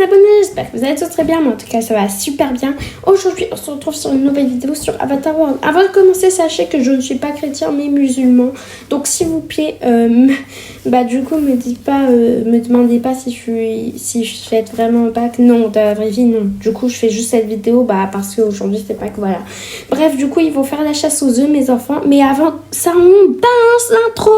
abonnés, j'espère que vous allez tous très bien, mais en tout cas ça va super bien. Aujourd'hui on se retrouve sur une nouvelle vidéo sur Avatar World. Avant de commencer, sachez que je ne suis pas chrétien mais musulman, donc s'il vous plaît, du coup me demandez pas si je fête vraiment Pâques. Non, dans la vraie vie non. Du coup je fais juste cette vidéo parce qu'aujourd'hui c'est Pâques, voilà. Bref, du coup ils vont faire la chasse aux œufs mes enfants, mais avant ça on balance l'intro.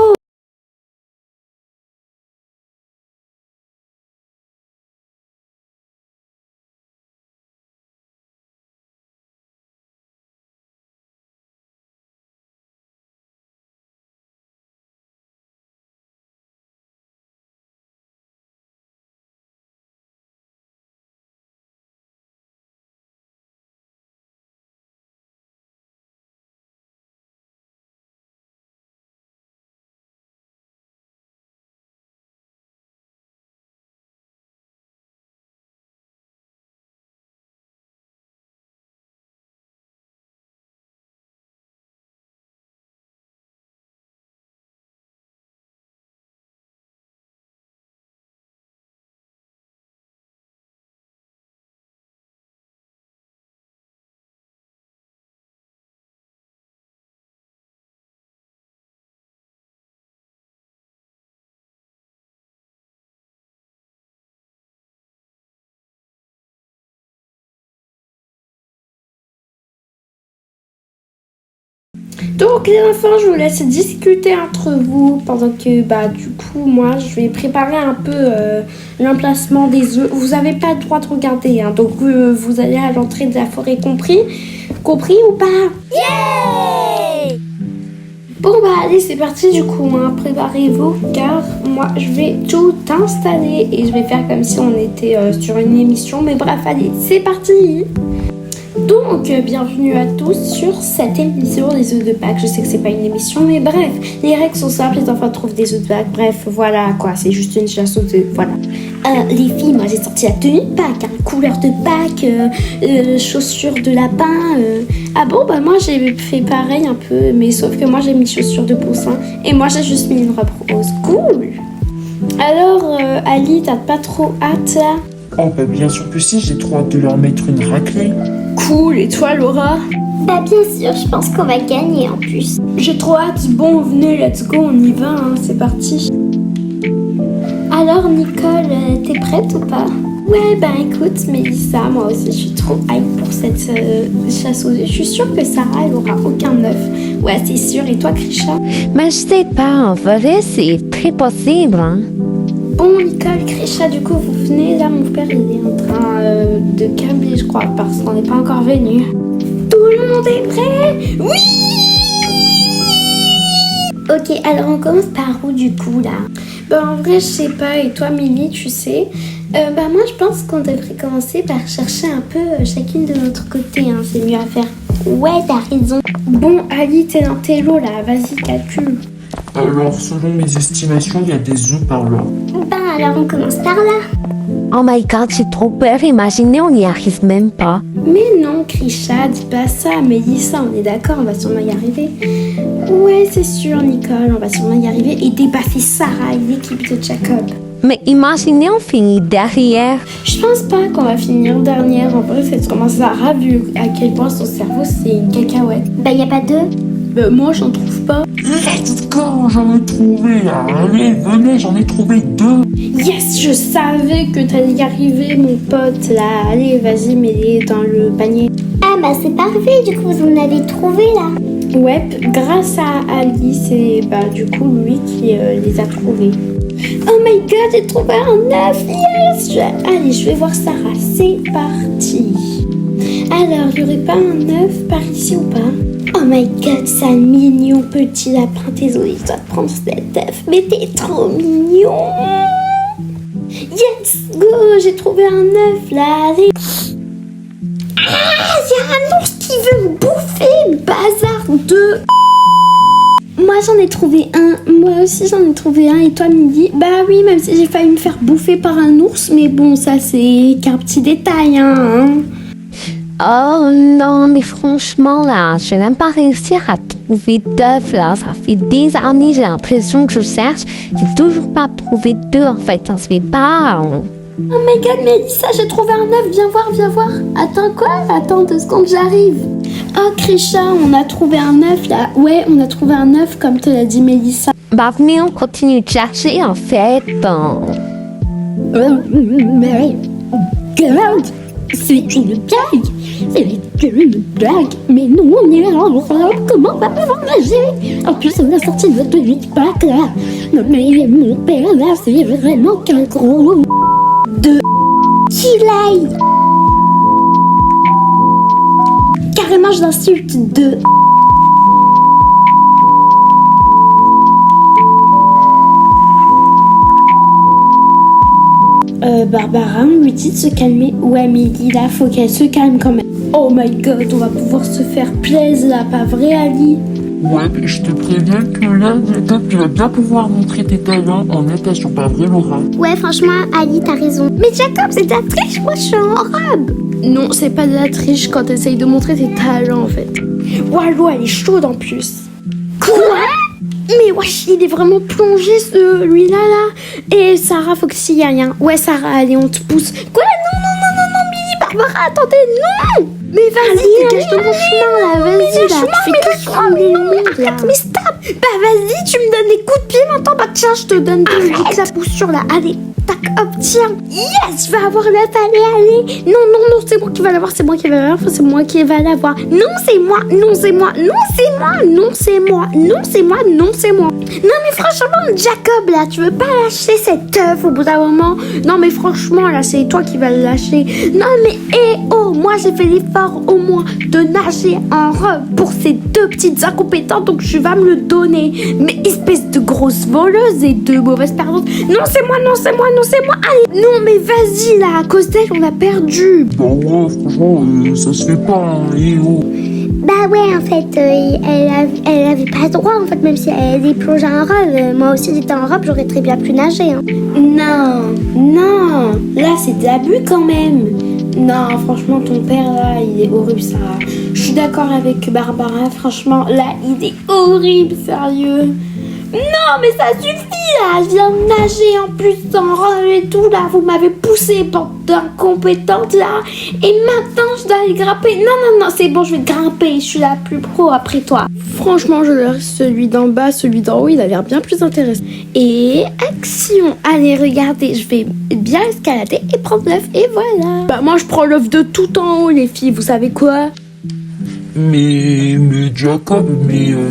Donc les enfants, je vous laisse discuter entre vous pendant que du coup moi je vais préparer un peu l'emplacement des œufs. Vous n'avez pas le droit de regarder, hein, donc vous allez à l'entrée de la forêt, compris ou pas? Yeah! Bon allez, c'est parti du coup, hein, préparez-vous car moi je vais tout installer et je vais faire comme si on était sur une émission, mais bref, allez, c'est parti. Donc, bienvenue à tous sur cette émission des œufs de Pâques. Je sais que c'est pas une émission, mais bref, les règles sont simples, les enfants trouvent des œufs de Pâques. Bref, voilà quoi, c'est juste une chasse aux œufs, voilà. Les filles, moi j'ai sorti la tenue de Pâques, hein, couleur de Pâques, chaussures de lapin. Ah bon, moi j'ai fait pareil un peu, mais sauf que moi j'ai mis chaussures de poussin et moi j'ai juste mis une robe rose. Cool. Alors, Ali, t'as pas trop hâte là? Oh bien sûr que si, j'ai trop hâte de leur mettre une raclée. Cool, et toi Laura? Bien sûr, je pense qu'on va gagner en plus. J'ai trop hâte, bon venez, let's go, on y va, hein, c'est parti. Alors Nicole, t'es prête ou pas? Ouais, écoute Mélissa, moi aussi je suis trop hype pour cette chasse aux œufs. Je suis sûre que Sarah elle aura aucun œuf. Ouais, c'est sûr, et toi Krisha? Mais je sais pas, en vrai c'est très possible, hein. Bon Nicole, Krisha, du coup vous venez, là mon père il est en train de câbler je crois parce qu'on n'est pas encore venu. Tout le monde est prêt? Oui! Ok, alors on commence par où du coup là? En vrai je sais pas, et toi Mimi tu sais? Moi je pense qu'on devrait commencer par chercher un peu chacune de notre côté, hein, c'est mieux à faire. Ouais, t'as raison. Bon Ali, t'es dans tes lots là, vas-y calcule. Alors, selon mes estimations, il y a des œufs par là. Alors on commence par là. Oh my god, j'ai trop peur, imaginez, on n'y arrive même pas. Mais non Krisha, dis pas ça, Mélissa, on est d'accord, on va sûrement y arriver. Ouais c'est sûr Nicole, on va sûrement y arriver et dépasser Sarah et l'équipe de Jacob. Mais imaginez, on finit derrière. Je pense pas qu'on va finir dernière, en vrai c'est comment Sarah, vu à quel point son cerveau c'est une cacahuète. Y a pas deux? Moi j'en trouve pas. Let's go, j'en ai trouvé là. Allez, venez, j'en ai trouvé 2. Yes, je savais que t'allais y arriver mon pote là. Allez vas-y, mets-les dans le panier. C'est parfait, du coup vous en avez trouvé là. Ouais, grâce à Ali, c'est du coup lui qui les a trouvés. Oh my god, j'ai trouvé un œuf, yes! Allez, je vais voir Sarah, c'est parti. Alors, il y aurait pas un œuf par ici ou pas? Oh my god, c'est un mignon petit lapin, désolé, je dois te prendre cet œuf, mais t'es trop mignon. Yes, go, j'ai trouvé un œuf là, allez. Ah, il y a un ours qui veut me bouffer, bazar de... Moi j'en ai trouvé un, moi aussi j'en ai trouvé un, et toi Midi? Oui, même si j'ai failli me faire bouffer par un ours, mais bon, ça c'est qu'un petit détail, hein. Oh non, mais franchement là, je n'ai même pas réussi à trouver d'œufs là. Ça fait des années, j'ai l'impression que je cherche. J'ai toujours pas trouvé d'œufs en fait, ça se fait pas. Oh my god, Mélissa, j'ai trouvé un œuf, viens voir, viens voir. Attends, quoi? Attends 2 secondes, j'arrive. Oh, Krisha, on a trouvé un œuf là. Ouais, on a trouvé un œuf comme te l'a dit Mélissa. Bah, venez, on continue de chercher, en fait. Mais c'est une blague. C'est une blague. Mais nous, on est en Europe. Comment on va pouvoir nager? En plus, on a sorti notre vite pack là. Non, mais mon père là, c'est vraiment qu'un gros de qu'il aille. Carrément, je l'insulte de. Barbara, on lui dit de se calmer. Ouais, mais là, faut qu'elle se calme quand même. Oh my god, on va pouvoir se faire plaisir là, pas vrai, Ali? Ouais, mais je te préviens que là, tu vas bien pouvoir montrer tes talents en natation, pas vrai, Laura? Ouais, franchement, Ali, t'as raison. Mais Jacob, c'est de la triche, moi je suis en robe. Non, c'est pas de la triche quand t'essayes de montrer tes talents en fait. Wallo, elle est chaude en plus. Quoi? Mais wesh, il est vraiment plongé celui-là là. Et Sarah, faut que s'il y a rien. Ouais, Sarah, allez, on te pousse. Quoi? Non, Billy, Barbara, attendez, non! Mais vas-y, dégage de mon chemin là, vas-y là. Tu fais que trembler le monde là. Mais stop! Bah vas-y, tu me donnes des coups de pied maintenant. Bah tiens, je te donne de la poussure là. Allez, tac, hop, tiens. Yes, je vais avoir l'œuf, allez. Non, c'est moi qui va l'avoir, c'est moi qui va l'avoir, c'est moi qui va l'avoir. Non, c'est moi, non, c'est moi, non, c'est moi, non, c'est moi, non, c'est moi, non, c'est moi. Non, mais franchement, Jacob, là, tu veux pas lâcher cet œuf au bout d'un moment? Non, mais franchement, là, c'est toi qui vas le lâcher. Non, mais moi, j'ai fait l'effort au moins de nager en robe pour ces 2 petites incompétentes, donc tu vas me le donner. Mais espèce de grosse voleuse et de mauvaise perdante. Non, c'est moi, allez. Non, mais vas-y, là, à cause d'elle, on a perdu. Bah ouais, franchement, ça se fait pas, hein, oh. Bah ouais, en fait, elle avait pas le droit, en fait, même si elle est plongée en robe. Moi aussi, j'étais en robe, j'aurais très bien pu nager. Hein. Non, là, c'est de l'abus quand même. Non, franchement, ton père, là, il est horrible, Sarah. Je suis d'accord avec Barbara, franchement, là, il est horrible, sérieux. Non, mais ça suffit, là. Je viens de nager en plus en robe et tout, là. Vous m'avez poussé, bande d'incompétente, là. Et maintenant, je dois aller grimper. Non, c'est bon, je vais grimper. Je suis la plus pro après toi. Franchement, je laisse celui d'en bas, celui d'en haut, il a l'air bien plus intéressant. Et action. Allez, regardez, je vais bien escalader et prendre l'œuf. Et voilà. Bah, moi, je prends l'œuf de tout en haut, les filles. Vous savez quoi? Mais Jacob,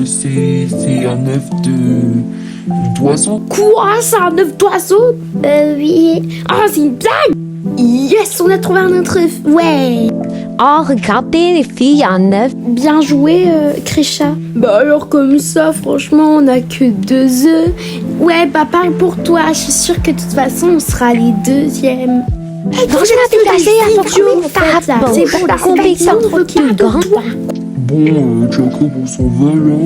c'est un œuf d'oiseau. Quoi? C'est un œuf d'oiseau? Oui. Oh, c'est une blague! Yes, on a trouvé un autre œuf. Ouais. Oh, regardez, les filles, un œuf. Bien joué, Krisha. Bah alors comme ça, franchement, on a que 2 œufs. Ouais, bah parle pour toi. Je suis sûre que de toute façon, on sera les 2e. Franchement, c'est passé à ton C'est bon, la compétition tranquille, grand. Bon, Jacob, on s'en va là.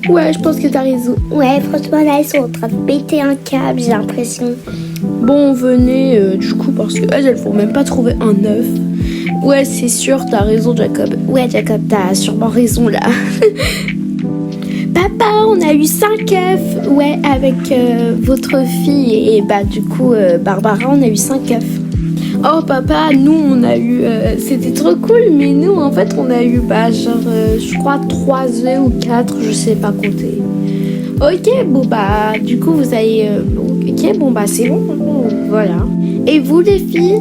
Ouais, je pense que t'as raison. Ouais, franchement, là, ils sont en train de péter un câble, j'ai l'impression. Bon, venez, du coup, parce que elles faut même pas trouver un œuf. Ouais, c'est sûr, t'as raison, Jacob. Ouais, Jacob, t'as sûrement raison, là. Papa, on a eu 5 œufs. Ouais, avec votre fille et bah, du coup, Barbara, on a eu 5 œufs. Oh papa, nous on a eu, c'était trop cool, mais nous en fait on a eu je crois 3 œufs ou 4, je sais pas compter. Ok, bon bah du coup vous avez, ok bon bah c'est bon, voilà. Et vous les filles?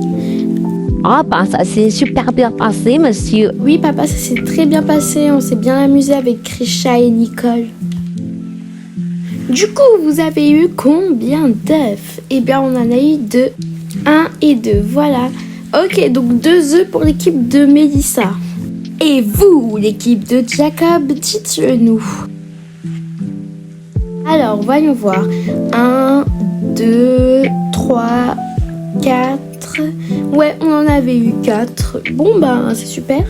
Ah, bah ça s'est super bien passé, monsieur. Oui papa, ça s'est très bien passé, on s'est bien amusé avec Krisha et Nicole. Du coup, vous avez eu combien d'œufs? Eh bien on en a eu 2. 1 et 2, voilà. Ok, donc 2 œufs pour l'équipe de Mélissa. Et vous, l'équipe de Jacob, dites-le-nous. Alors, voyons voir. 1, 2, 3, 4. Ouais, on en avait eu 4. Bon, bah, c'est super.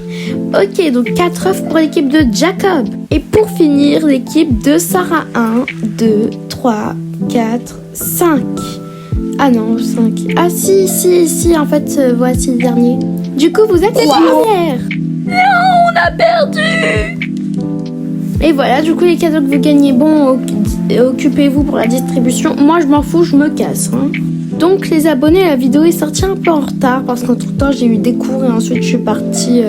Ok, donc 4 œufs pour l'équipe de Jacob. Et pour finir, l'équipe de Sarah. 1, 2, 3, 4, 5. Ah non, 5. Ah si, en fait, voici le dernier. Du coup, vous êtes les premières. Non, on a perdu. Et voilà, du coup, les cadeaux que vous gagnez, bon, occupez-vous pour la distribution. Moi, je m'en fous, je me casse. Hein. Donc les abonnés, la vidéo est sortie un peu en retard parce qu'entre temps j'ai eu des cours et ensuite je suis partie.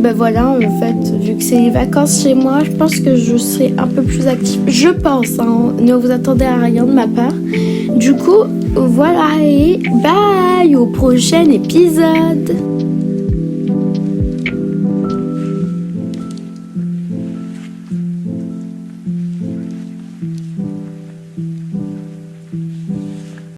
Ben voilà, en fait, vu que c'est les vacances chez moi, je pense que je serai un peu plus active. Je pense, hein, ne vous attendez à rien de ma part. Du coup, voilà et bye au prochain épisode.